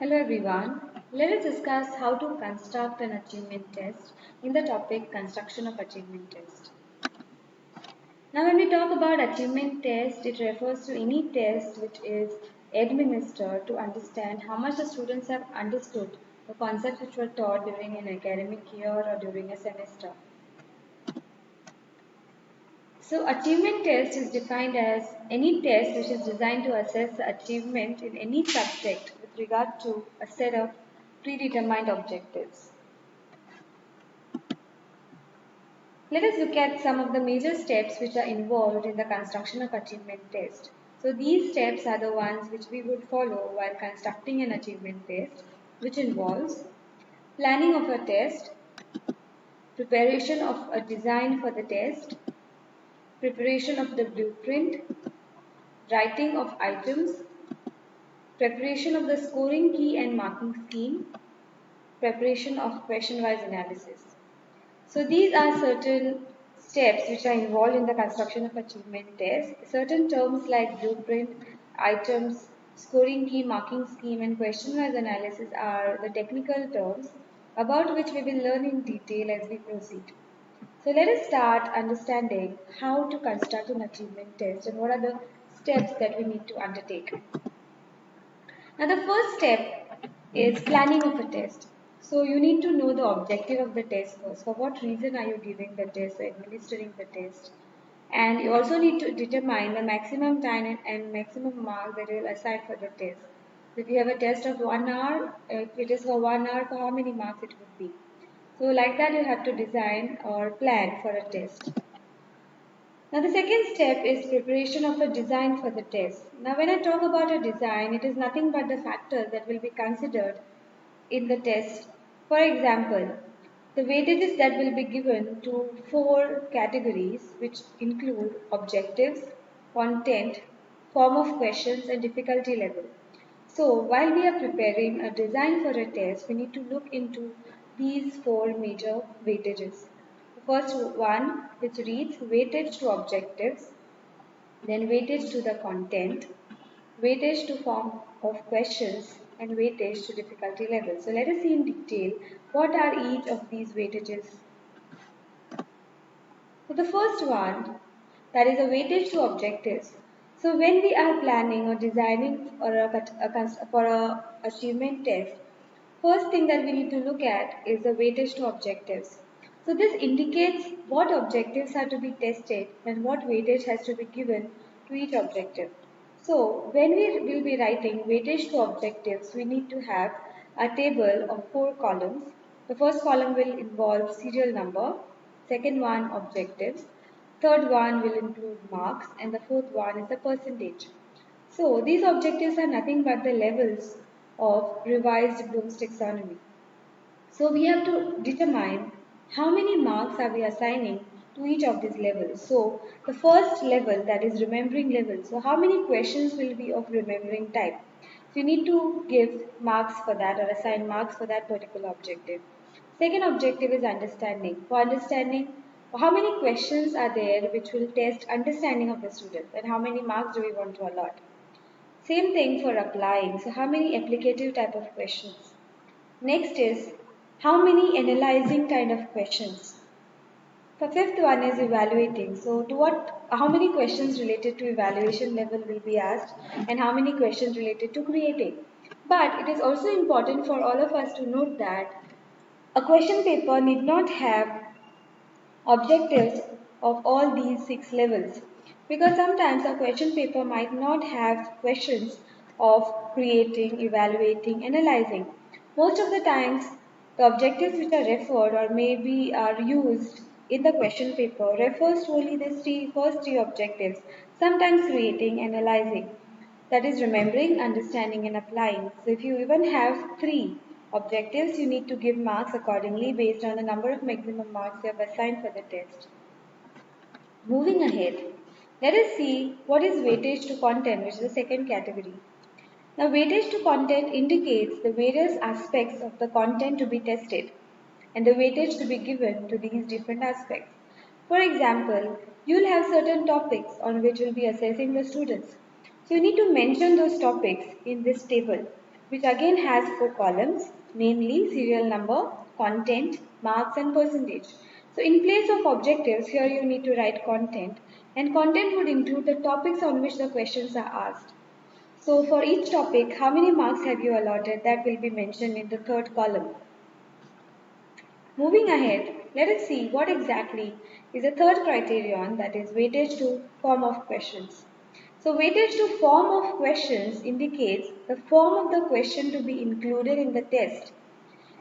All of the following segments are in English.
Hello everyone. Let us discuss how to construct an achievement test in the topic construction of achievement test. Now when we talk about achievement test, it refers to any test which is administered to understand how much the students have understood the concepts which were taught during an academic year or during a semester. So achievement test is defined as any test which is designed to assess the achievement in any subject with regard to a set of predetermined objectives. Let us look at some of the major steps which are involved in the construction of achievement test. So these steps are the ones which we would follow while constructing an achievement test, which involves planning of a test, preparation of a design for the test, preparation of the blueprint, writing of items, preparation of the scoring key and marking scheme, preparation of question-wise analysis. So these are certain steps which are involved in the construction of achievement test. Certain terms like blueprint, items, scoring key, marking scheme and question-wise analysis are the technical terms about which we will learn in detail as we proceed. So let us start understanding how to construct an achievement test and what are the steps that we need to undertake. Now the first step is planning of a test. So you need to know the objective of the test first. For what reason are you giving the test or administering the test? And you also need to determine the maximum time and maximum mark that you will assign for the test. So if you have a test of 1 hour, if it is for 1 hour, for how many marks it would be? So like that you have to design or plan for a test. Now the second step is preparation of a design for the test. Now when I talk about a design, it is nothing but the factors that will be considered in the test. For example, the weightages that will be given to 4 categories which include objectives, content, form of questions and difficulty level. So while we are preparing a design for a test, we need to look into these 4 major weightages. The first one, which reads weightage to objectives, then weightage to the content, weightage to form of questions, and weightage to difficulty level. So let us see in detail what are each of these weightages. So the first one, that is a weightage to objectives. So when we are planning or designing for a achievement test, first thing that we need to look at is the weightage to objectives. So this indicates what objectives are to be tested and what weightage has to be given to each objective. So when we will be writing weightage to objectives, we need to have a table of 4 columns. The first column will involve serial number, second one objectives, third one will include marks, and the fourth one is the percentage. So these objectives are nothing but the levels of revised Bloom's taxonomy. So we have to determine how many marks are we assigning to each of these levels. So the first level, that is remembering level. So how many questions will be of remembering type? So you need to give marks for that or assign marks for that particular objective. Second objective is understanding. For understanding, how many questions are there which will test understanding of the student and how many marks do we want to allot? Same thing for applying. So how many applicative type of questions? Next is how many analyzing kind of questions. The fifth one is evaluating. So how many questions related to evaluation level will be asked and how many questions related to creating. But it is also important for all of us to note that a question paper need not have objectives of all these 6 levels because sometimes a question paper might not have questions of creating, evaluating, analyzing. Most of the times the objectives which are referred or maybe are used in the question paper refers to only the first three objectives, sometimes creating, analyzing, that is remembering, understanding and applying. So if you even have 3 objectives, you need to give marks accordingly based on the number of maximum marks you have assigned for the test. Moving ahead, let us see what is weightage to content, which is the second category. Now weightage to content indicates the various aspects of the content to be tested and the weightage to be given to these different aspects. For example, you will have certain topics on which you will be assessing the students. So you need to mention those topics in this table. which again has 4 columns, namely serial number, content, marks and percentage. So in place of objectives, here you need to write content, and content would include the topics on which the questions are asked. So for each topic, how many marks have you allotted? That will be mentioned in the third column. Moving ahead, let us see what exactly is the third criterion, that is weightage to form of questions. So weightage to form of questions indicates the form of the question to be included in the test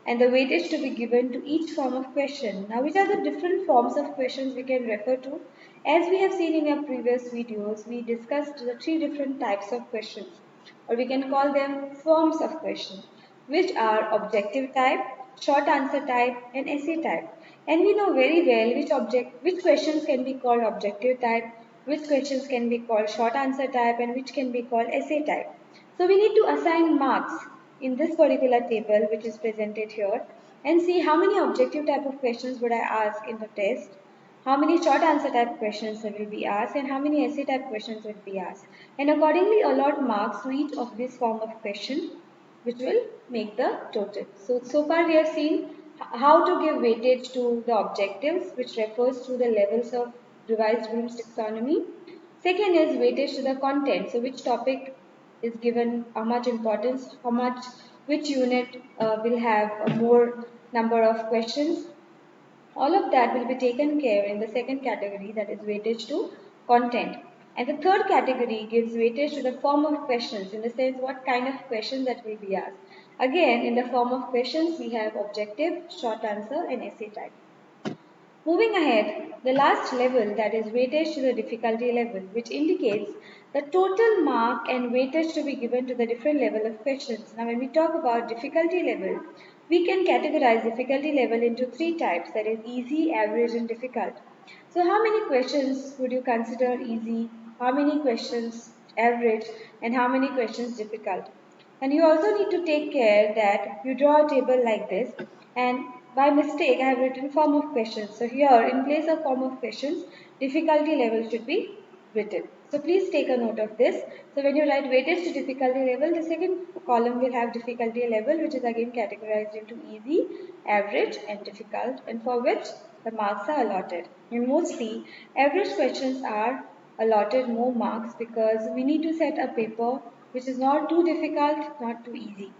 and the weightage to be given to each form of question. Now, which are the different forms of questions we can refer to? As we have seen in our previous videos, we discussed the 3 different types of questions, or we can call them forms of questions, which are objective type, short answer type, and essay type. And we know very well which questions can be called objective type, which questions can be called short answer type, and which can be called essay type. So we need to assign marks in this particular table which is presented here and see how many objective type of questions would I ask in the test, how many short answer type questions will be asked, and how many essay type questions will be asked, and accordingly allot marks to each of this form of question which will make the total. So far we have seen how to give weightage to the objectives, which refers to the levels of revised Bloom's taxonomy. Second is weightage to the content, so which topic is given how much importance, which unit will have a more number of questions. All of that will be taken care in the second category, that is weightage to content. And the third category gives weightage to the form of questions, in the sense what kind of questions that will be asked. Again, in the form of questions, we have objective, short answer, and essay type. Moving ahead, the last level, that is weightage to the difficulty level, which indicates the total mark and weightage to be given to the different level of questions. Now when we talk about difficulty level, we can categorize difficulty level into 3 types, that is easy, average and difficult. So how many questions would you consider easy, how many questions average, and how many questions difficult? And you also need to take care that you draw a table like this, and by mistake I have written form of questions. So here in place of form of questions, difficulty level should be written. So please take a note of this. So when you write weightage to difficulty level, the second column will have difficulty level, which is again categorized into easy, average and difficult, and for which the marks are allotted. And mostly average questions are allotted more marks because we need to set a paper which is not too difficult, not too easy.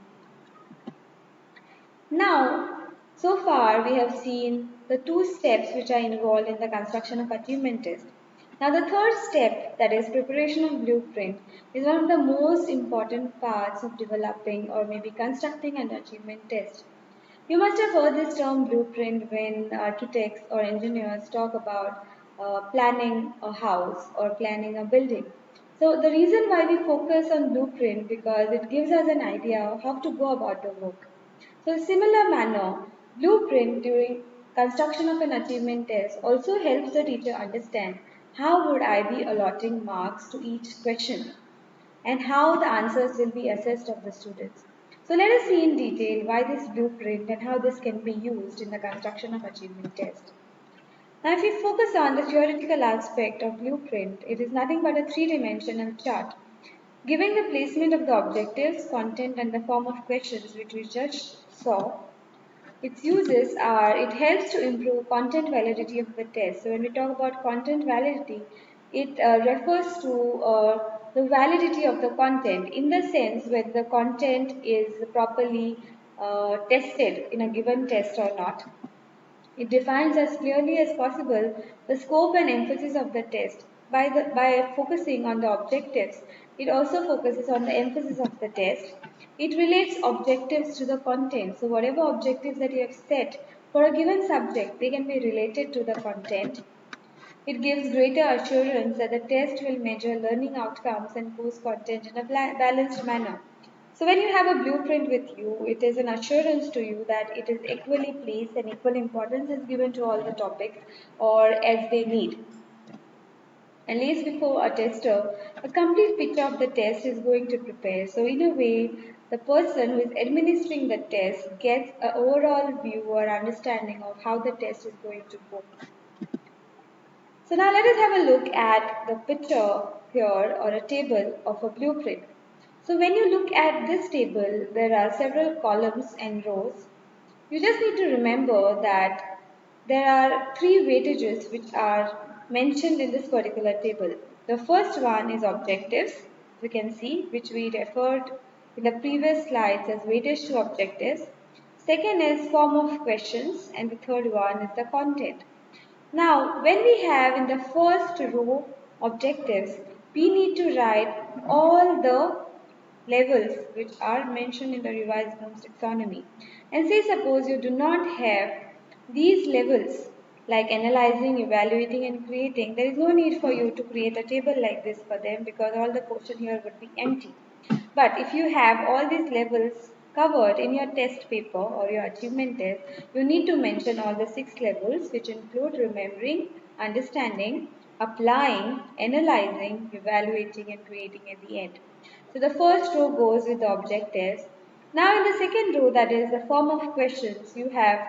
Now, so far we have seen the 2 steps which are involved in the construction of achievement test. Now the third step, that is preparation of blueprint, is one of the most important parts of developing or maybe constructing an achievement test. You must have heard this term blueprint when architects or engineers talk about planning a house or planning a building. So the reason why we focus on blueprint because it gives us an idea of how to go about the work. So in similar manner, blueprint during construction of an achievement test also helps the teacher understand how would I be allotting marks to each question and how the answers will be assessed of the students. So let us see in detail why this blueprint and how this can be used in the construction of achievement test. Now if we focus on the theoretical aspect of blueprint, it is nothing but a 3-dimensional chart. Giving the placement of the objectives, content and the form of questions which we just saw, its uses are, it helps to improve content validity of the test. So when we talk about content validity, it refers to the validity of the content in the sense whether the content is properly tested in a given test or not. It defines as clearly as possible the scope and emphasis of the test. By focusing on the objectives, it also focuses on the emphasis of the test. It relates objectives to the content. So whatever objectives that you have set for a given subject, they can be related to the content. It gives greater assurance that the test will measure learning outcomes and course content in a balanced manner. So when you have a blueprint with you, it is an assurance to you that it is equally placed and equal importance is given to all the topics or as they need. And lays before a tester, a complete picture of the test is going to prepare. So in a way, the person who is administering the test gets an overall view or understanding of how the test is going to go. So now let us have a look at the picture here or a table of a blueprint. So when you look at this table, there are several columns and rows. You just need to remember that there are three weightages which are mentioned in this particular table. The first one is objectives, we can see, which we referred in the previous slides as weightage to objectives. Second is form of questions, and the third one is the content. Now, when we have in the first row objectives, we need to write all the levels which are mentioned in the revised Bloom's taxonomy. And say suppose you do not have these levels like analyzing, evaluating and creating, there is no need for you to create a table like this for them because all the portion here would be empty. But if you have all these levels covered in your test paper or your achievement test, you need to mention all the 6 levels which include remembering, understanding, applying, analyzing, evaluating and creating at the end. So the first row goes with the objectives. Now in the second row, that is the form of questions, you have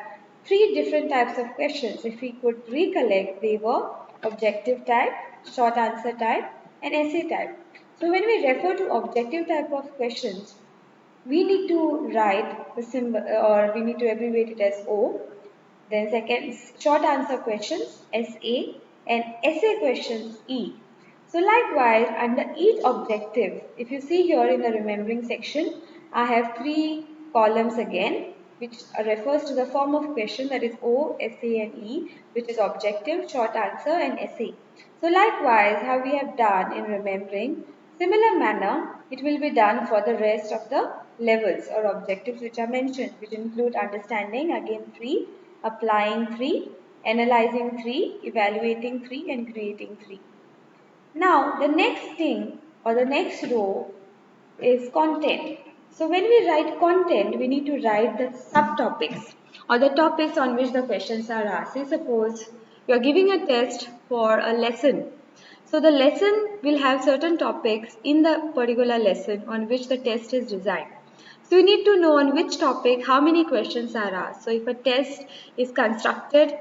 3 different types of questions. If we could recollect, they were objective type, short answer type and essay type. So when we refer to objective type of questions, we need to write the symbol or we need to abbreviate it as O. Then second, short answer questions SA and essay questions E. So likewise, under each objective, if you see here in the remembering section, I have 3 columns again, which refers to the form of question, that is O, SA and E, which is objective, short answer and essay. So likewise, how we have done in remembering, similar manner, it will be done for the rest of the levels or objectives which are mentioned, which include understanding, again 3, applying 3, analyzing 3, evaluating 3 and creating 3. Now the next thing or the next row is content. So when we write content, we need to write the subtopics or the topics on which the questions are asked. Say suppose you are giving a test for a lesson. So the lesson will have certain topics in the particular lesson on which the test is designed. So you need to know on which topic how many questions are asked. So if a test is constructed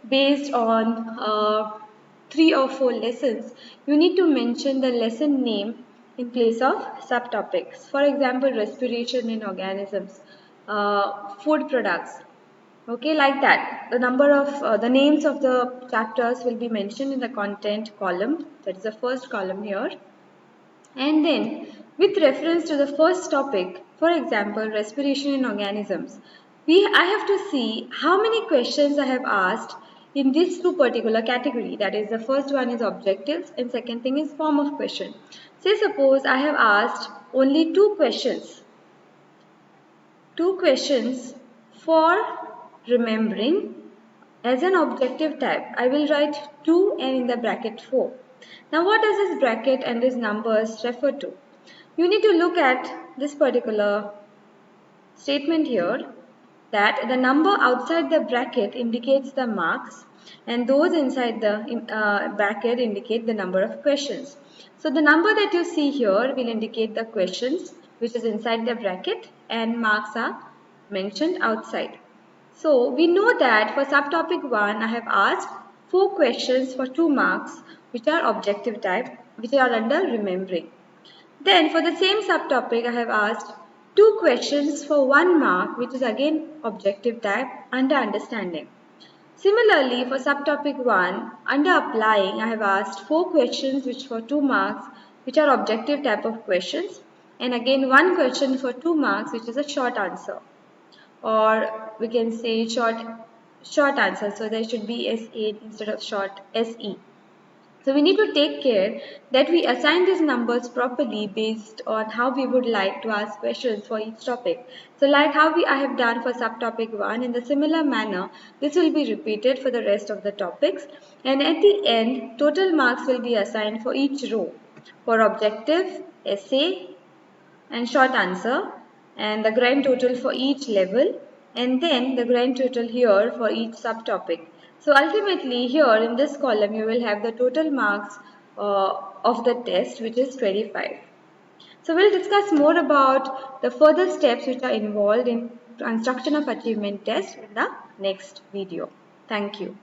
based on 3 or 4 lessons, you need to mention the lesson name in place of subtopics. For example, respiration in organisms, food products. Okay, like that. The number of the names of the chapters will be mentioned in the content column. That is the first column here. And then, with reference to the first topic, for example, respiration in organisms, I have to see how many questions I have asked in these 2 particular category. That is, the first one is objectives and second thing is form of question. Say suppose I have asked only 2 questions. 2 questions for remembering as an objective type. I will write 2 and in the bracket 4. Now what does this bracket and these numbers refer to? You need to look at this particular statement here, that the number outside the bracket indicates the marks and those inside the bracket indicate the number of questions. So the number that you see here will indicate the questions which is inside the bracket and marks are mentioned outside. So we know that for subtopic 1 I have asked 4 questions for 2 marks which are objective type, which are under remembering. Then for the same subtopic I have asked 2 questions for 1 mark which is again objective type under understanding. Similarly for subtopic 1 under applying I have asked 4 questions which for 2 marks which are objective type of questions and again 1 question for 2 marks which is a short answer, or we can say short answer, so there should be SA instead of short SE. So we need to take care that we assign these numbers properly based on how we would like to ask questions for each topic. So like how I have done for subtopic 1, in the similar manner this will be repeated for the rest of the topics, and at the end total marks will be assigned for each row for objective, essay and short answer, and the grand total for each level, and then the grand total here for each subtopic. So ultimately here in this column you will have the total marks of the test, which is 25. So we'll discuss more about the further steps which are involved in construction of achievement test in the next video. Thank you.